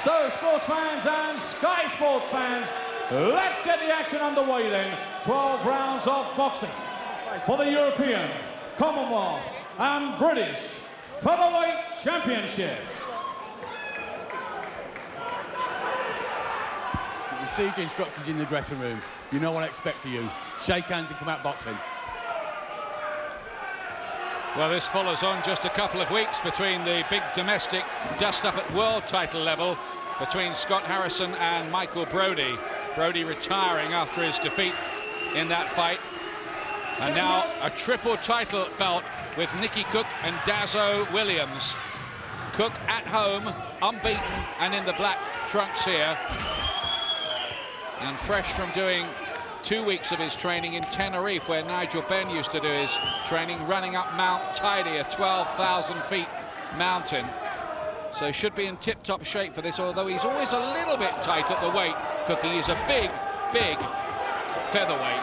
So, sports fans and Sky Sports fans, let's get the action underway then. 12 rounds of boxing for the European, Commonwealth and British Featherweight Championships. You received instructions in the dressing room. You know what I expect of you. Shake hands and come out boxing. Well, this follows on just a couple of weeks between the big domestic dust-up at world title level between Scott Harrison and Michael Brodie. Brodie retiring after his defeat in that fight. And now a triple title bout with Nicky Cook and Dazzo Williams. Cook at home, unbeaten and in the black trunks here. And fresh from doing 2 weeks of his training in Tenerife, where Nigel Benn used to do his training, running up Mount Tidy, a 12,000 feet mountain. So he should be in tip-top shape for this, although he's always a little bit tight at the weight. Cookie is a big, big featherweight.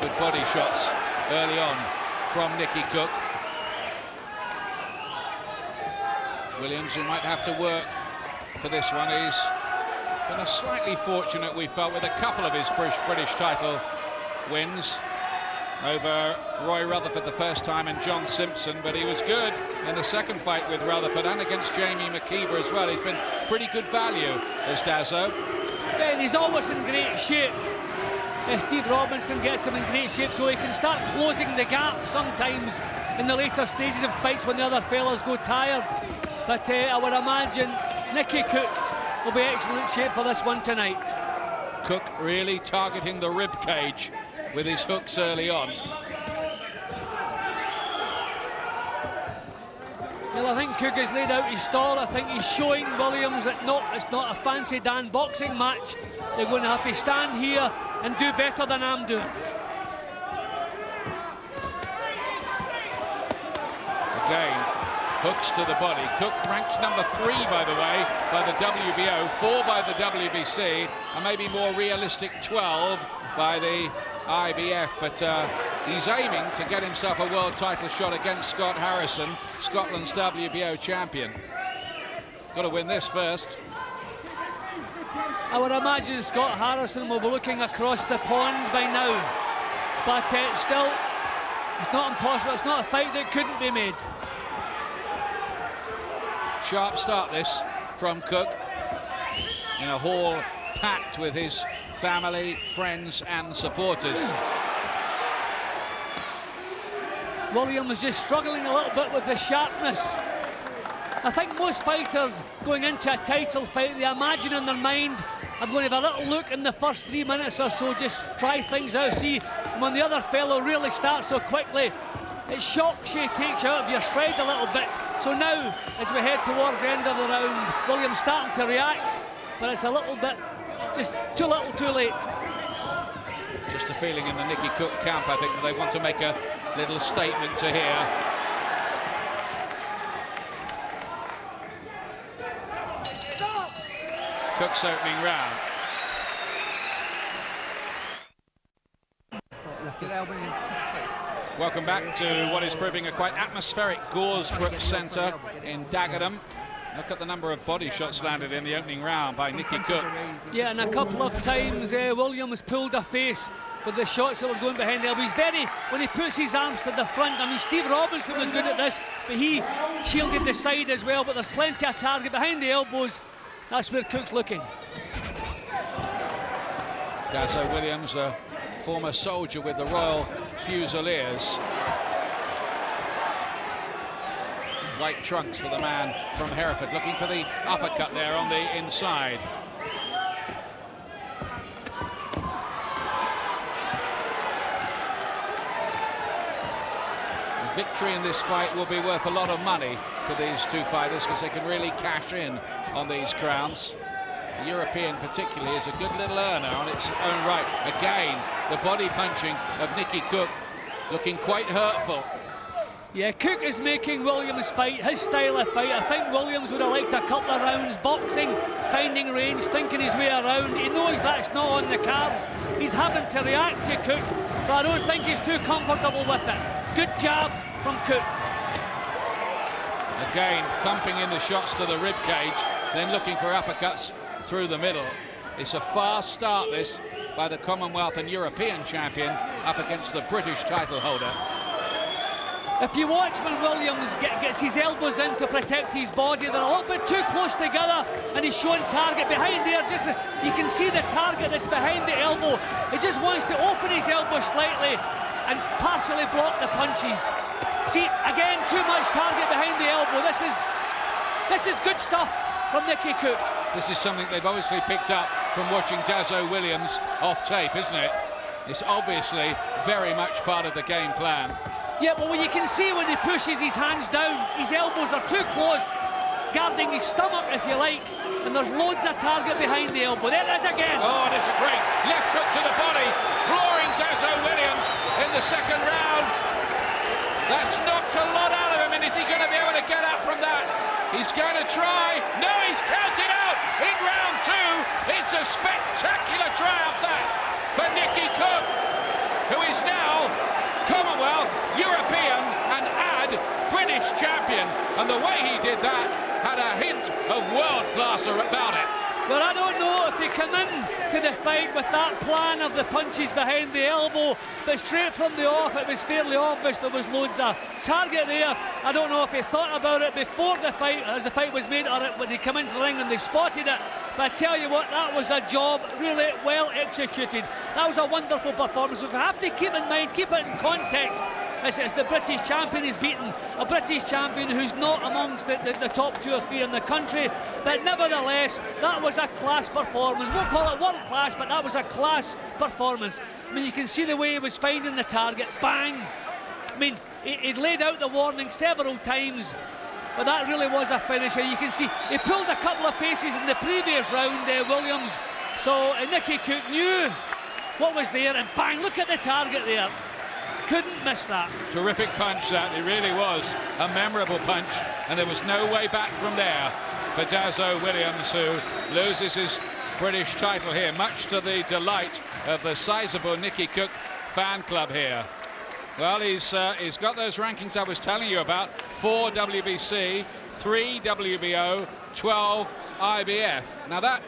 Good body shots early on from Nicky Cook. Williams, who might have to work for this one, he's been slightly fortunate, we felt, with a couple of his British title wins over Roy Rutherford the first time and John Simpson, but he was good in the second fight with Rutherford and against Jamie McKeever as well. He's been pretty good value as Dazzo. Yeah, and he's always in great shape. Steve Robinson gets him in great shape so he can start closing the gap sometimes in the later stages of fights when the other fellas go tired. But I would imagine Nicky Cook will be in excellent shape for this one tonight. Cook really targeting the rib cage with his hooks early on. Well, I think Cook has laid out his stall. I think he's showing Williams that it's not a fancy Dan boxing match. They're going to have to stand here and do better than I'm doing. Again, hooks to the body. Cook ranked number 3, by the way, by the WBO, 4 by the WBC, and maybe more realistic 12 by the IBF. But he's aiming to get himself a world title shot against Scott Harrison, Scotland's WBO champion. Got to win this first. I would imagine Scott Harrison will be looking across the pond by now. But still, it's not impossible. It's not a fight that couldn't be made. Sharp start this from Cook in a hall packed with his family, friends and supporters. Williams is just struggling a little bit with the sharpness. I think most fighters going into a title fight, they imagine in their mind, I'm going to have a little look in the first 3 minutes or so, just try things out, see. And when the other fellow really starts so quickly, it shocks you, takes you out of your stride a little bit. So now, as we head towards the end of the round, Williams starting to react, but it's a little bit, just too little, too late. Just a feeling in the Nicky Cook camp, I think, that they want to make a little statement to here. Cook's opening round. Welcome back to what is proving a quite atmospheric Goresbrook Centre in Dagenham. Look at the number of body shots landed in the opening round by Nicky Cook. Yeah, and a couple of times Williams pulled a face with the shots that were going behind the elbows. He's when he puts his arms to the front, I mean, Steve Robinson was good at this, but he shielded the side as well, but there's plenty of target behind the elbows. That's where Cook's looking. Dazzo Williams, a former soldier with the Royal Fusiliers. White trunks for the man from Hereford, looking for the uppercut there on the inside. A victory in this fight will be worth a lot of money for these two fighters because they can really cash in on these crowns. The European particularly is a good little earner on its own right. Again, the body punching of Nicky Cook looking quite hurtful. Yeah, Cook is making Williams fight, his style of fight. I think Williams would have liked a couple of rounds boxing, finding range, thinking his way around. He knows that's not on the cards. He's having to react to Cook, but I don't think he's too comfortable with it. Good jab from Cook. Again, thumping in the shots to the rib cage, then looking for uppercuts through the middle. It's a fast start, this, by the Commonwealth and European champion up against the British title holder. If you watch when Williams gets his elbows in to protect his body, they're a little bit too close together, and he's showing target behind there. Just you can see the target that's behind the elbow. He just wants to open his elbow slightly and partially block the punches. See, again, too much target behind the elbow. This is good stuff from Nicky Cook. This is something they've obviously picked up from watching Dazzo Williams off tape, isn't it? It's obviously very much part of the game plan. Yeah, but what you can see when he pushes his hands down, his elbows are too close, guarding his stomach, if you like, and there's loads of target behind the elbow. There it is again. Oh, and it's a great left hook to the body, flooring Dazzo Williams in the second round. That's knocked a lot out of him, and is he going to be able to get up from that? He's going to try. No, he's counted out in round two. It's a spectacular triumph, that, for Nicky Cook, who is now Commonwealth, European and British champion. And the way he did that had a hint of world class about it. But I don't know if he come in to the fight with that plan of the punches behind the elbow, but straight from the off it was fairly obvious there was loads of target there. I don't know if he thought about it before the fight, as the fight was made, or when he come into the ring and they spotted it. But I tell you what, that was a job really well executed. That was a wonderful performance. We have to keep in mind, keep it in context. It's the British champion he's beaten, a British champion who's not amongst the top 2 or 3 in the country, but nevertheless, that was a class performance. We'll call it world class, but that was a class performance. I mean, you can see the way he was finding the target, bang! I mean, he'd laid out the warning several times, but that really was a finisher. You can see he pulled a couple of paces in the previous round, Williams, so Nicky Cook knew what was there, and bang, look at the target there. Couldn't miss that. Terrific punch that, it really was a memorable punch, and there was no way back from there for Dazzo Williams, who loses his British title here, much to the delight of the sizable Nicky Cook fan club here. Well, he's got those rankings I was telling you about, 4 WBC, 3 WBO, 12 IBF. Now that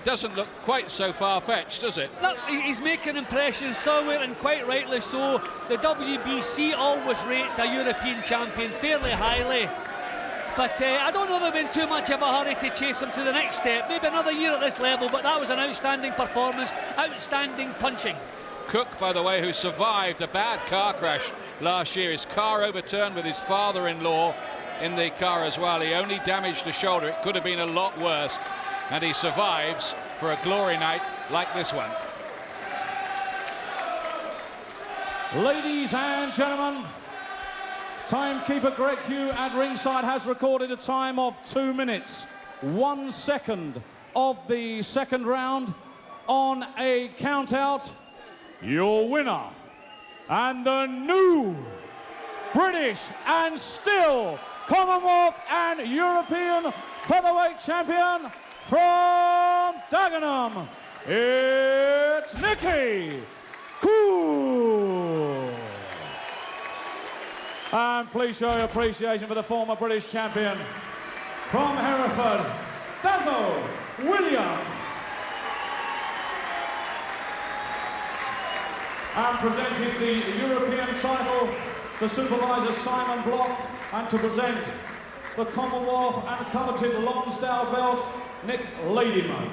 doesn't look quite so far-fetched, does it? Look, he's making impressions somewhere, and quite rightly so. The WBC always rate a European champion fairly highly, but I don't know there'll been too much of a hurry to chase him to the next step. Maybe another year at this level, but that was an outstanding performance, outstanding punching. Cook, by the way, who survived a bad car crash last year, his car overturned with his father-in-law in the car as well. He only damaged the shoulder. It could have been a lot worse. And he survives for a glory night like this one. Ladies and gentlemen, timekeeper Greg Hugh at ringside has recorded a time of 2 minutes, 1 second of the second round. On a count out, your winner and the new British and still Commonwealth and European featherweight champion from Dagenham, it's Nicky Cook. And please show your appreciation for the former British champion from Hereford, Dazzo Williams. And presenting the European title, the supervisor Simon Block, and to present the Commonwealth and coveted Lonsdale belt, Nick Ladyman.